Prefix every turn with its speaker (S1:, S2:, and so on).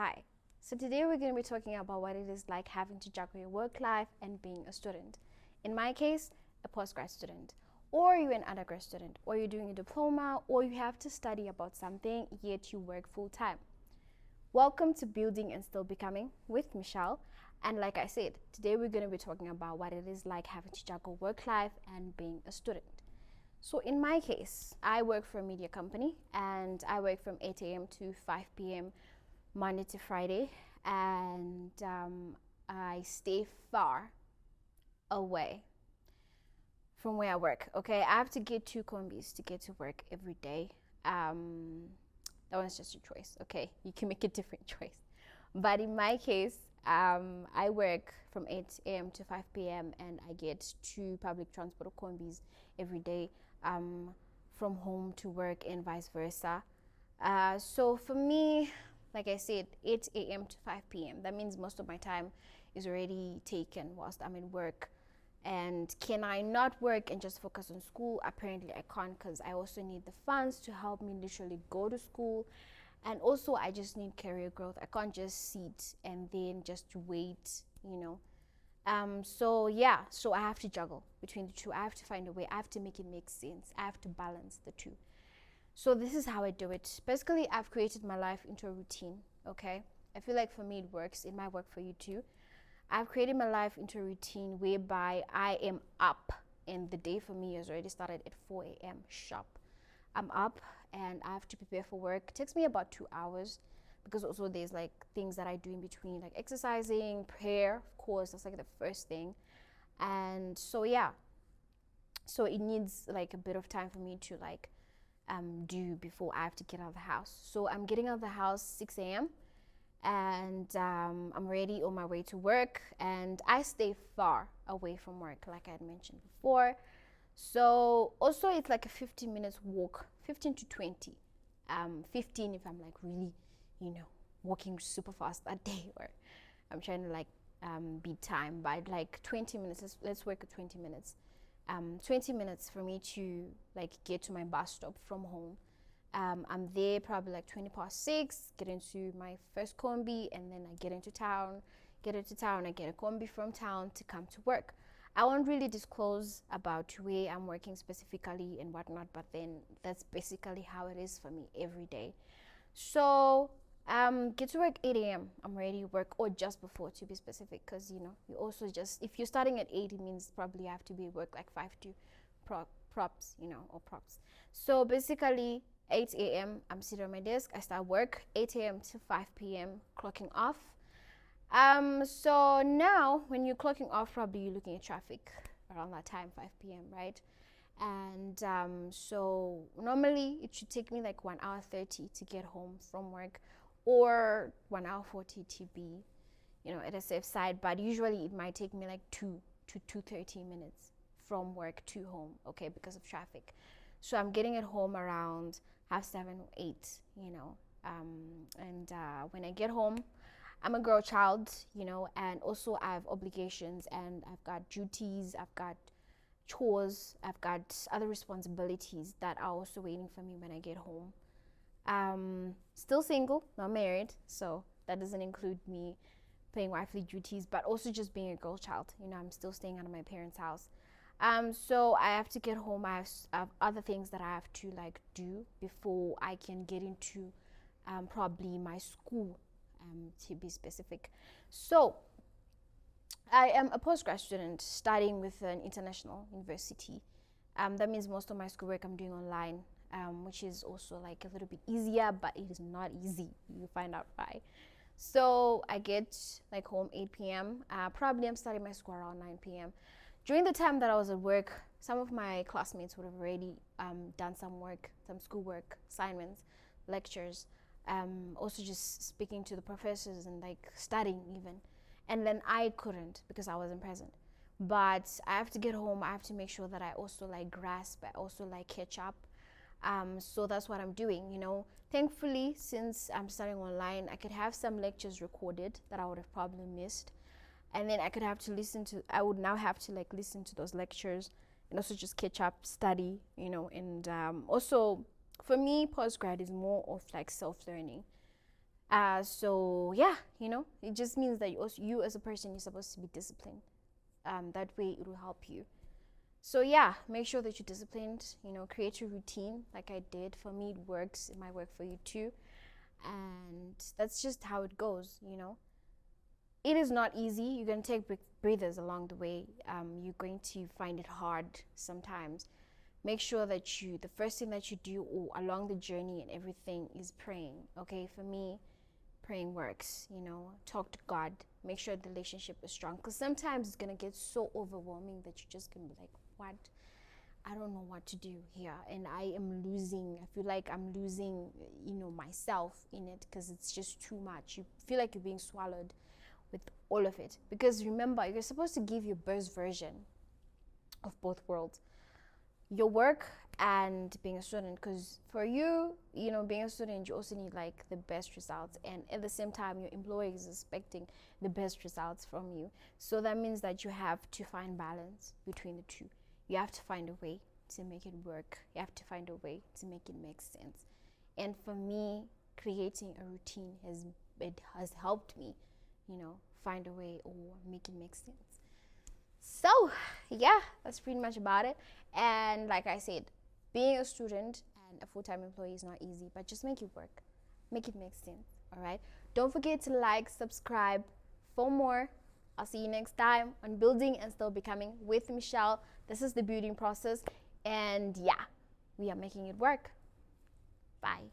S1: Hi. So today we're going to be talking about what it is like having to juggle your work life and being a student. In my case, a postgrad student, or you're an undergrad student, or you're doing a diploma, or you have to study about something yet you work full time. Welcome to Building and Still Becoming with Michelle. And like I said, today we're going to be talking about what it is like having to juggle work life and being a student. So in my case, I work for a media company and I work from 8 a.m. to 5 p.m. Monday to Friday, and I stay far away from where I work. Okay, I have to get 2 combis to get to work every day. That one's just your choice. Okay, you can make a different choice, but in my case, I work from 8 a.m. to 5 p.m. and I get 2 public transport combis every day, from home to work and vice versa. So for me, like I said, 8 a.m. to 5 p.m. That means most of my time is already taken whilst I'm in work. And can I not work and just focus on school? Apparently I can't, because I also need the funds to help me literally go to school. And also I just need career growth. I can't just sit and then just wait. So I have to juggle between the two. I have to find a way. I have to make it make sense. I have to balance the two. So this is how I do it. Basically, I've created my life into a routine, okay? I feel like for me it works. It might work for you too. I've created my life into a routine whereby I am up, and the day for me has already started at 4 a.m. sharp. I'm up and I have to prepare for work. It takes me about 2 hours, because also there's like things that I do in between, like exercising, prayer, of course, that's like the first thing. And so so it needs like a bit of time for me to do before I have to get out of the house. So I'm getting out of the house 6 a.m. and I'm ready on my way to work, and I stay far away from work, like I had mentioned before. So also it's like a 15 minutes walk, 15 to 20. 15 if I'm like really, walking super fast that day, or I'm trying to beat time by like 20 minutes. Let's work at 20 minutes. 20 minutes for me to like get to my bus stop from home. I'm there probably like 20 past 6, get into my first combi, and then I get into town. I get a combi from town to come to work. I won't really disclose about where I'm working specifically and whatnot, but then that's basically how it is for me every day. So get to work 8 a.m. I'm ready to work, or just before to be specific, because you also just, if you're starting at 8, it means probably you have to be at work like 5 to props, or props. So basically 8 a.m. I'm sitting on my desk, I start work 8 a.m. to 5 p.m. clocking off. So now when you're clocking off, probably you're looking at traffic around that time, 5 p.m., right? And so normally it should take me like 1 hour 30 to get home from work, or 1 hour 40 to be, at a safe side. But usually it might take me like 2 to 2:30 minutes from work to home, okay, because of traffic. So I'm getting at home around 7:30, 8, and when I get home, I'm a girl child, and also I have obligations, and I've got duties, I've got chores, I've got other responsibilities that are also waiting for me when I get home. Still single, not married, so that doesn't include me paying wifely duties, but also just being a girl child. I'm still staying out of my parents' house. So I have to get home. I have other things that I have to do before I can get into probably my school, to be specific. So I am a postgrad student studying with an international university. That means most of my schoolwork I'm doing online, which is also like a little bit easier, but it is not easy. You'll find out why. So I get like home 8 p.m. Probably I'm starting my school around 9 p.m. During the time that I was at work, some of my classmates would have already done some work, some schoolwork, assignments, lectures, also just speaking to the professors and like studying even. And then I couldn't because I wasn't present. But I have to get home. I have to make sure that I also grasp, I also catch up. So that's what I'm doing, Thankfully, since I'm studying online, I could have some lectures recorded that I would have probably missed. And then I would now have to listen to those lectures and also just catch up, study, and also for me, postgrad is more of self-learning. So yeah, it just means that you as a person, you're supposed to be disciplined. That way it will help you. So yeah, make sure that you're disciplined. Create a routine like I did. For me, it works. It might work for you too. And that's just how it goes. It is not easy. You're going to take breathers along the way. You're going to find it hard sometimes. Make sure that the first thing that you do or along the journey and everything is praying. Okay, for me, praying works. Talk to God. Make sure the relationship is strong. Because sometimes it's going to get so overwhelming that you're just going to be like, what? I don't know what to do here, and I feel like I'm losing, myself in it, because it's just too much. You feel like you're being swallowed with all of it, because remember, you're supposed to give your best version of both worlds, your work and being a student. Because for you, being a student, you also need like the best results, and at the same time your employer is expecting the best results from you. So that means that you have to find balance between the two. You have to find a way to make it work. You have to find a way to make it make sense. And for me, creating a routine has helped me, find a way or make it make sense. So yeah, that's pretty much about it. And like I said, being a student and a full-time employee is not easy, but just make it work. Make it make sense. All right. Don't forget to like, subscribe for more. I'll see you next time on Building and Still Becoming with Michelle. This is the building process. And yeah, we are making it work. Bye.